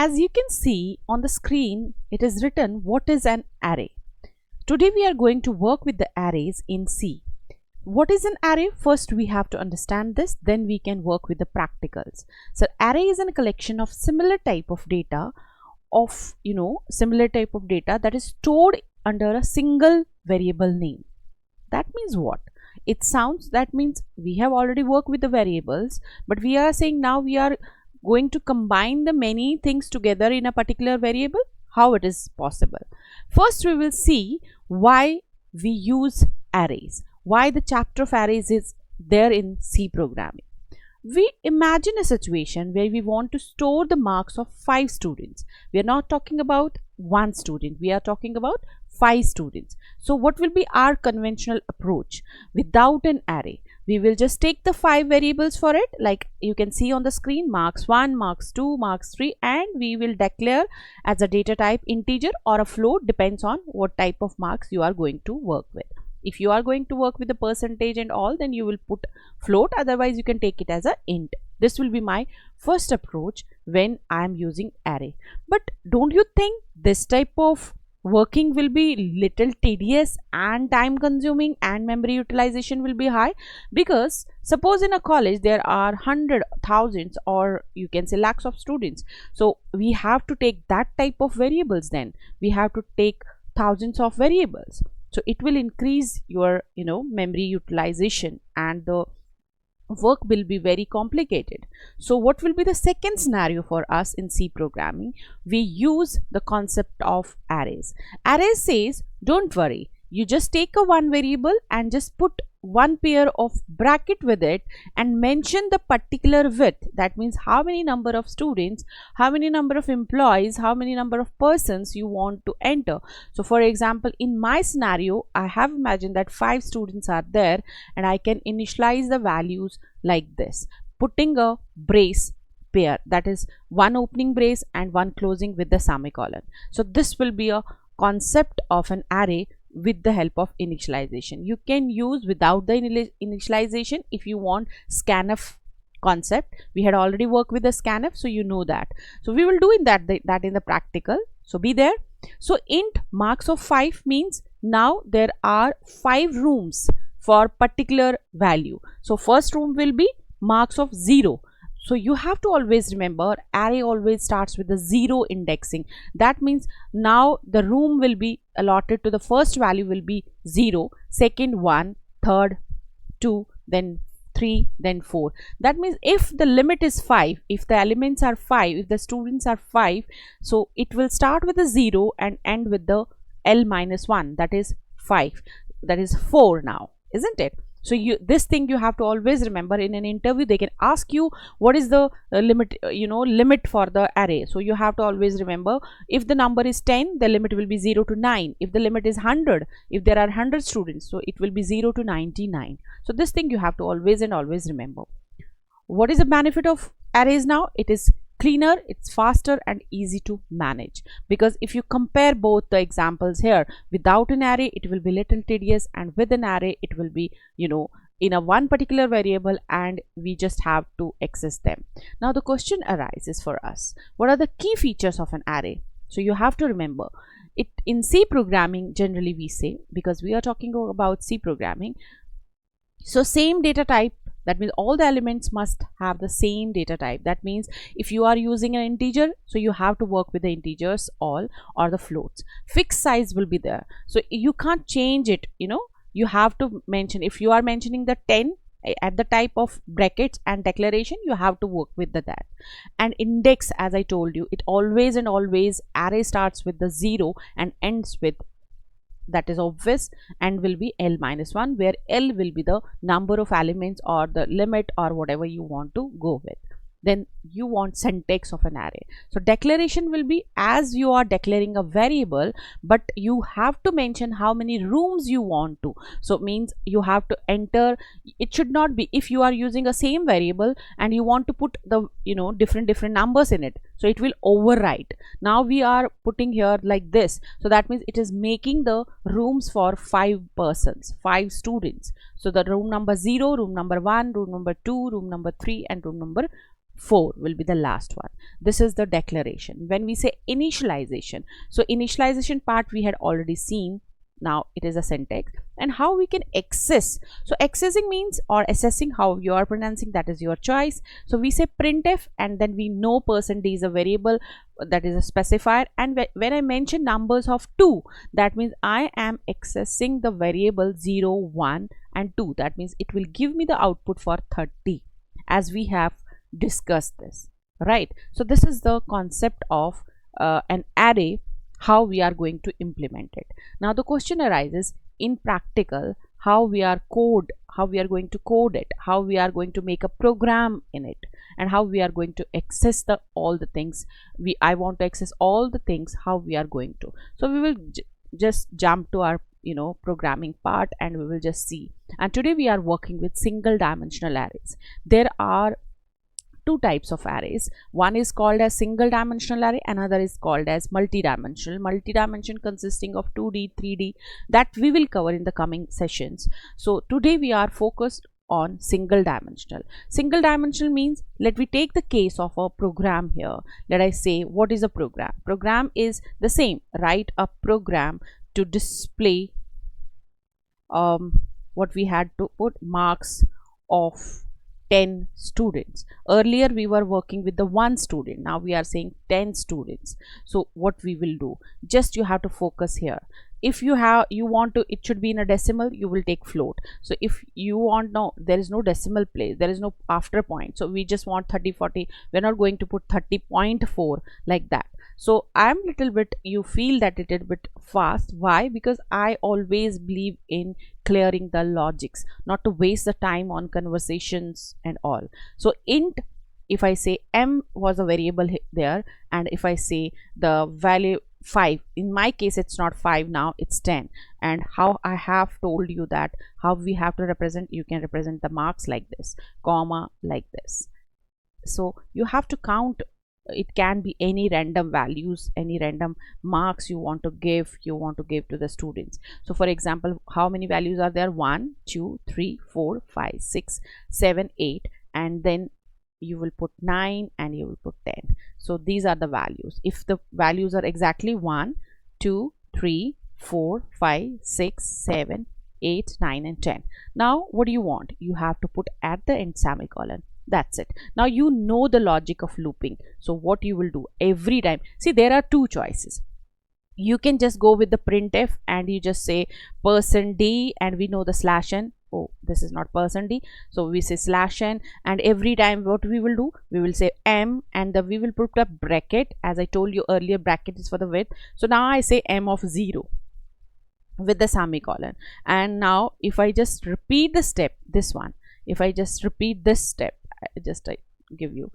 as you can see on the screen, it is written what is an array. Today we are going to work with the arrays in C. What is an array? First we have to understand this, then we can work with the practicals. So array is a collection of similar type of data that is stored under a single variable name. That means what? That means we have already worked with the variables, but we are saying now we are going to combine the many things together in a particular variable. How it is possible? First we will see why we use arrays, why the chapter of arrays is there in C programming. We imagine a situation where we want to store the marks of 5 students. We are not talking about 1 student, we are talking about 5 students. So what will be our conventional approach? Without an array, we will just take the 5 variables for it, like you can see on the screen, marks 1, marks 2, marks 3, and we will declare as a data type integer or a float, depends on what type of marks you are going to work with. If you are going to work with the percentage and all, then you will put float, otherwise you can take it as a int. This will be my first approach when I am using array. But don't you think this type of working will be little tedious and time consuming and memory utilization will be high? Because suppose in a college there are hundreds, thousands, or you can say lakhs of students. So we have to take that type of variables, then we have to take thousands of variables. So it will increase your memory utilization and the work will be very complicated. So what will be the second scenario for us in C programming? We use the concept of arrays. Arrays says, don't worry, you just take a one variable and just put one pair of bracket with it and mention the particular width. That means how many number of students, how many number of employees, how many number of persons you want to enter. So for example, in my scenario, I have imagined that 5 students are there and I can initialize the values like this, putting a brace pair, that is one opening brace and one closing with the semicolon. So this will be a concept of an array with the help of initialization. You can use without the initialization if you want scanf concept. We had already worked with the scanf, so you know that. So we will do in that in the practical, so be there. So int marks of 5 means now there are 5 rooms for particular value. So first room will be marks of 0. So you have to always remember, array always starts with the 0 indexing. That means now the room will be allotted to the first value will be 0, second 1, third 2, then 3, then 4. That means if the limit is 5, if the elements are 5, if the students are 5, so it will start with a 0 and end with the L minus 1, that is 5, that is 4 now, isn't it? So this thing you have to always remember. In an interview they can ask you what is the limit for the array. So you have to always remember, if the number is 10, the limit will be 0 to 9. If the limit is 100, if there are 100 students, so it will be 0 to 99. So this thing you have to always remember. What is the benefit of arrays now? It is cleaner, it's faster and easy to manage, because if you compare both the examples here, without an array it will be little tedious, and with an array it will be in a one particular variable and we just have to access them. Now the question arises for us, what are the key features of an array? So you have to remember it. In C programming generally we say, because we are talking about C programming, so same data type. That means all the elements must have the same data type. That means if you are using an integer, so you have to work with the integers all, or the floats. Fixed size will be there, so you can't change it. You have to mention, if you are mentioning the 10 at the type of brackets and declaration, you have to work with that. And index, as I told you, it always array starts with the 0 and ends with, that is obvious, and will be L minus 1, where L will be the number of elements or the limit or whatever you want to go with. Then you want syntax of an array. So declaration will be as you are declaring a variable, but you have to mention how many rooms you want to. So it means you have to enter, it should not be, if you are using a same variable and you want to put the different numbers in it, so it will overwrite. Now we are putting here like this, so that means it is making the rooms for 5 persons, 5 students. So the room number 0, room number 1, room number 2, room number 3 and room number 4 will be the last one. This is the declaration. When we say initialization, so initialization part we had already seen. Now it is a syntax, and how we can access. So accessing means, or assessing, how you are pronouncing, that is your choice. So we say printf, and then we know %d is a variable, that is a specifier, and when I mention numbers of 2, that means I am accessing the variable 0, 1 and 2. That means it will give me the output for 30, as we have discussed this, right? So this is the concept of an array, how we are going to implement it. Now the question arises, in practical, how we are going to code it, how we are going to make a program in it, and how we are going to access all the things. I want to access all the things, how we are going to. So we will just jump to our programming part, and we will just see. And today we are working with single dimensional arrays. There are two types of arrays. One is called as single dimensional array, another is called as multidimensional. Multidimension consisting of 2D, 3D, that we will cover in the coming sessions. So today we are focused on single dimensional. Single dimensional means, let me take the case of a program here. Let I say, what is a program? Program is the same. Write a program to display what we had to put, marks of 10 students. Earlier we were working with the 1 student, now we are saying 10 students. So what we will do, just you have to focus here. If you want to, it should be in a decimal, you will take float. So if you want, no, there is no decimal place, there is no after point, so we just want 30, 40. We're not going to put 30.4 like that. So I'm little bit, you feel that it is a bit fast. Why? Because I always believe in clearing the logics, not to waste the time on conversations and all. So int, if I say m was a variable there, and if I say the value 5, in my case it's not 5 now, it's 10. And how I have told you that how we have to represent, you can represent the marks like this, comma like this. So you have to count. It can be any random values, any random marks you want to give to the students. So for example, how many values are there? 1, 2, 3, 4, 5, 6, 7, 8, and then you will put 9 and you will put 10. So these are the values. If the values are exactly 1, 2, 3, 4, 5, 6, 7, 8, 9 and 10. Now what do you want? You have to put at the end semicolon. That's it. Now you know the logic of looping. So what you will do every time, see, there are two choices. You can just go with the printf and you just say %d, and we know the /n. Oh, this is not %d, so we say /n, and every time what we will do, we will say m, and we will put a bracket. As I told you earlier, bracket is for the width. So now I say m of 0 with the semicolon. And now if I just repeat the step, this one, if I just repeat this step, I give you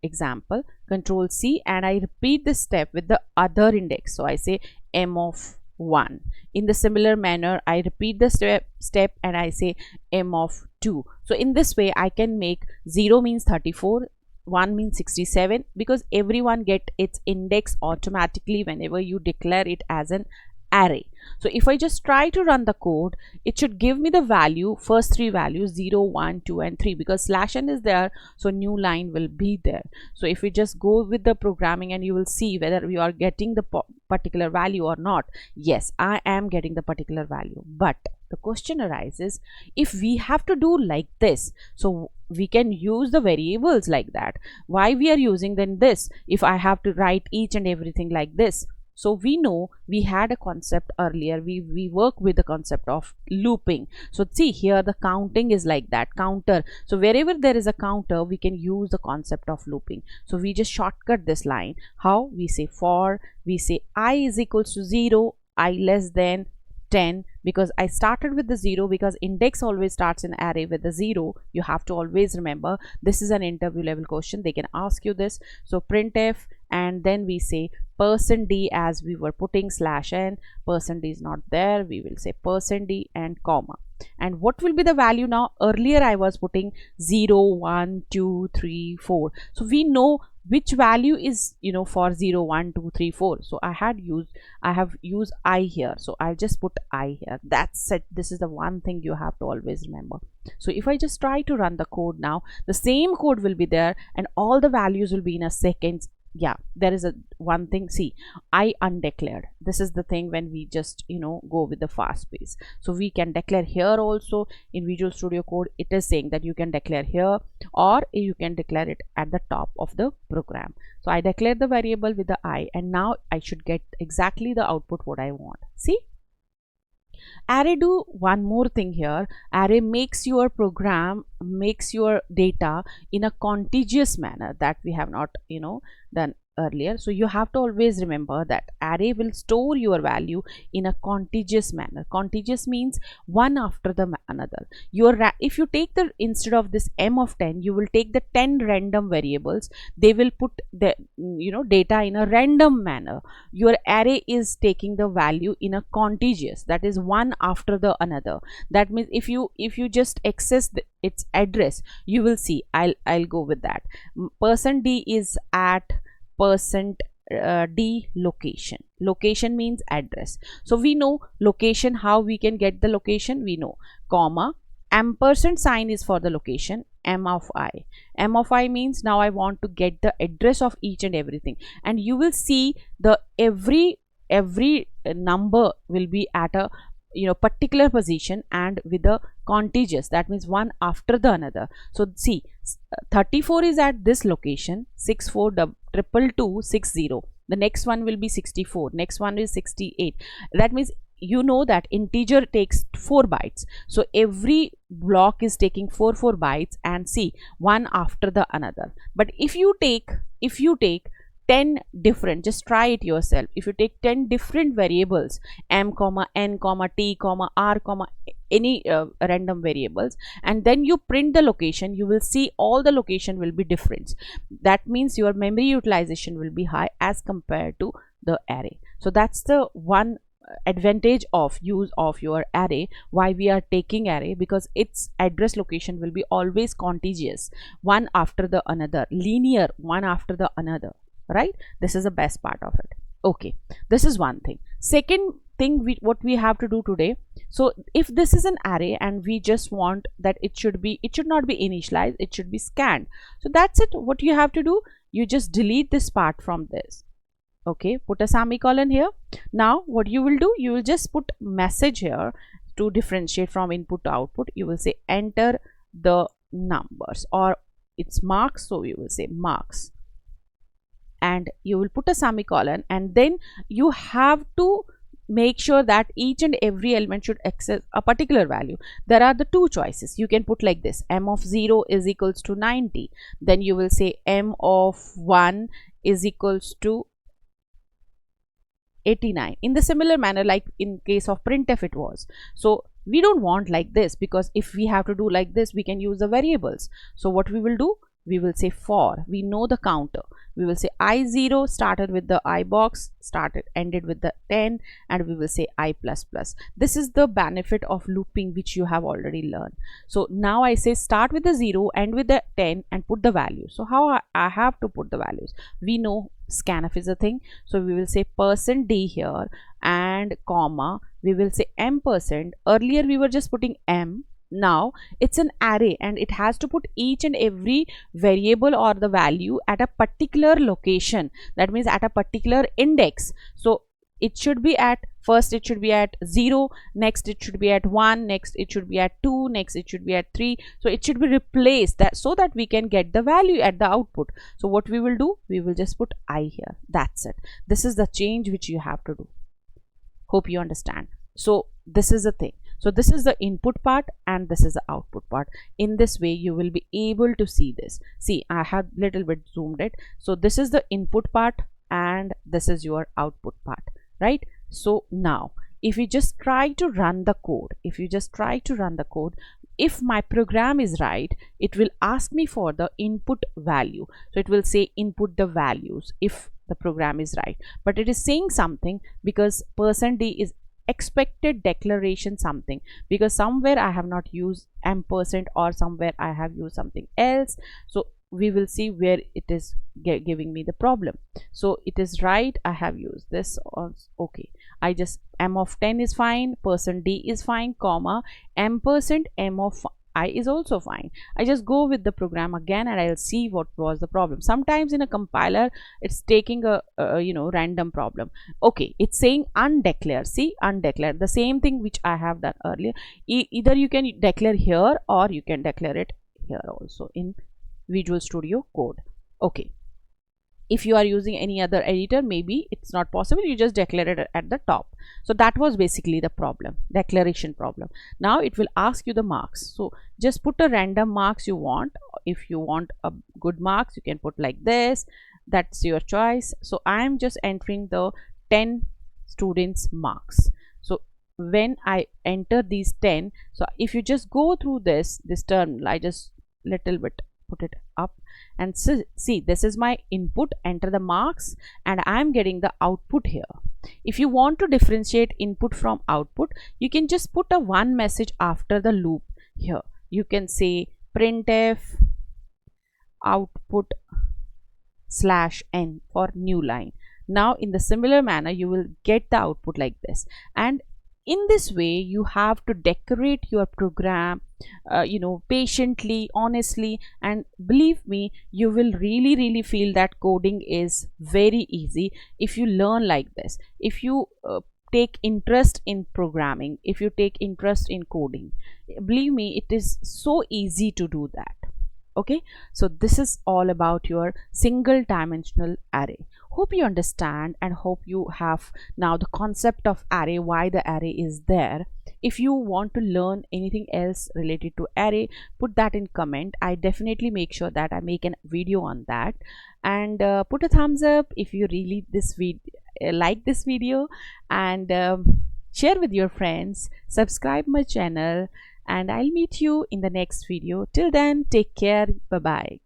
example, control C, and I repeat this step with the other index. So I say m of 1. In the similar manner, I repeat the step and I say m of 2. So in this way I can make 0 means 34, 1 means 67, because everyone get its index automatically whenever you declare it as an array. So if I just try to run the code, it should give me the value, first 3 values, 0, 1, 2 and 3, because /n is there, so new line will be there. So if we just go with the programming, and you will see whether we are getting the particular value or not. Yes, I am getting the particular value, but the question arises, if we have to do like this, so we can use the variables like that. Why we are using then this if I have to write each and everything like this? So we know we had a concept earlier, we work with the concept of looping. So see here, the counting is like that, counter. So wherever there is a counter, we can use the concept of looping. So we just shortcut this line. How? We say for, we say I is equals to 0, I less than 10, because I started with the 0, because index always starts in array with the 0. You have to always remember, this is an interview level question, they can ask you this. So printf, and then we say %d, as we were putting /n, %d is not there, we will say %d and comma. And what will be the value now? Earlier I was putting 0, 1, 2, 3, 4. So we know which value is, you know, for 0 1 2 3 4. So I have used I here, so I'll just put I here. That's it. This is the one thing you have to always remember. So if I just try to run the code now, the same code will be there and all the values will be in a second. Yeah, there is a one thing. See, I undeclared. This is the thing when we just, you know, go with the fast pace. So we can declare here also in Visual Studio Code. It is saying that you can declare here or you can declare it at the top of the program. So I declare the variable with the I, and now I should get exactly the output what I want. See, array do one more thing here. Array makes your program, makes your data in a contiguous manner that we have not, you know, done earlier. So you have to always remember that array will store your value in a contiguous manner. Contiguous means one after the another. If you take the, instead of this m of 10, you will take the 10 random variables. They will put the, you know, data in a random manner. Your array is taking the value in a contiguous, that is one after the another. That means if you just access its address, you will see, I'll go with that. %d is at %d location. Location means address. So we know location, how we can get the location, we know, comma, ampersand sign is for the location, m of I. M of I means now I want to get the address of each and everything, and you will see the every number will be at a, you know, particular position and with a contiguous, that means one after the another. So see, 34 is at this location, 642260. The next one will be 64, next one is 68. That means, you know, that integer takes 4 bytes, so every block is taking 4 bytes, and see, one after the another. But if you take 10 different, just try it yourself, if you take 10 different variables, m comma n comma t comma r comma any random variables, and then you print the location, you will see all the location will be different. That means your memory utilization will be high as compared to the array. So that's the one advantage of use of your array, why we are taking array, because its address location will be always contiguous, one after the another, linear, one after the another, right? This is the best part of it. Okay, this is one thing. Second thing, what we have to do today, so if this is an array and we just want that it should not be initialized, it should be scanned. So that's it. What you have to do, you just delete this part from this. Okay, put a semicolon here. Now what you will do, you will just put message here to differentiate from input to output. You will say enter the numbers, or it's marks, so you will say marks, and you will put a semicolon, and then you have to make sure that each and every element should access a particular value. There are the two choices. You can put like this, m of 0 is equals to 90, then you will say m of 1 is equals to 89, in the similar manner like in case of printf it was. So we don't want like this, because if we have to do like this, we can use the variables. So what we will do, we will say for, we know the counter, we will say I0 started with the I box, ended with the 10, and we will say I plus plus. This is the benefit of looping which you have already learned. So now I say start with the 0, end with the 10, and put the value. So how I have to put the values, we know scanf is a thing, so we will say %d here and comma, we will say m%. Earlier we were just putting m, now it's an array and it has to put each and every variable or the value at a particular location, that means at a particular index. So it should be at, first it should be at 0, next it should be at 1, next it should be at 2, next it should be at 3. So it should be replaced, that so that we can get the value at the output. So what we will do, we will just put I here. That's it. This is the change which you have to do. Hope you understand. So this is the thing. So this is the input part and this is the output part. In this way you will be able to see this. See, I have little bit zoomed it. So this is the input part and this is your output part, right? So now if you just try to run the code, if my program is right, it will ask me for the input value. So it will say input the values if the program is right, but it is saying something because %d is expected declaration something, because somewhere I have not used ampersand or somewhere I have used something else. So we will see where it is giving me the problem. So it is right, I have used this okay. I just m of 10 is fine, percent d is fine, comma m percent m of I is also fine. I just go with the program again and I'll see what was the problem. Sometimes in a compiler it's taking a random problem. Okay, it's saying undeclared. See, undeclared, the same thing which I have done earlier. Either you can declare here or you can declare it here also in Visual Studio Code. Okay, if you are using any other editor, maybe it's not possible, you just declare it at the top. So that was basically the problem, declaration problem. Now it will ask you the marks, so just put a random marks you want. If you want a good marks, you can put like this, that's your choice. So I am just entering the 10 students marks. So when I enter these 10, so if you just go through this terminal, I just little bit put it up and see, this is my input, enter the marks, and I'm getting the output here. If you want to differentiate input from output, you can just put a one message after the loop here. You can say printf output /n for new line. Now in the similar manner you will get the output like this, and in this way you have to decorate your program patiently, honestly, and believe me, you will really feel that coding is very easy if you learn like this. If you take interest in programming, if you take interest in coding, believe me, it is so easy to do that. Okay, so this is all about your single dimensional array. Hope you understand and hope you have now the concept of array, why the array is there. If you want to learn anything else related to array, put that in comment. I definitely make sure that I make a video on that. And put a thumbs up if you really like this video, and share with your friends, subscribe my channel, and I'll meet you in the next video. Till then, take care. Bye bye.